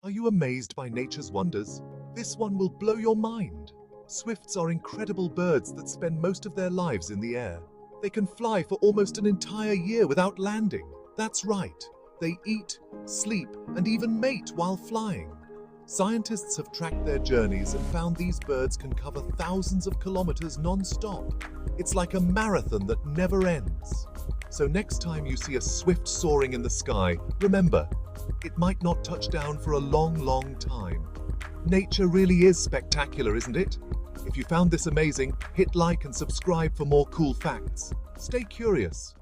Are you amazed by nature's wonders? This one will blow your mind. Swifts are incredible birds that spend most of their lives in the air. They can fly for almost an entire year without landing. That's right. They eat, sleep, and even mate while flying. Scientists have tracked their journeys and found these birds can cover thousands of kilometers non-stop. It's like a marathon that never ends. So next time you see a swift soaring in the sky, remember, it might not touch down for a long, long time. Nature really is spectacular, isn't it? If you found this amazing, hit like and subscribe for more cool facts. Stay curious.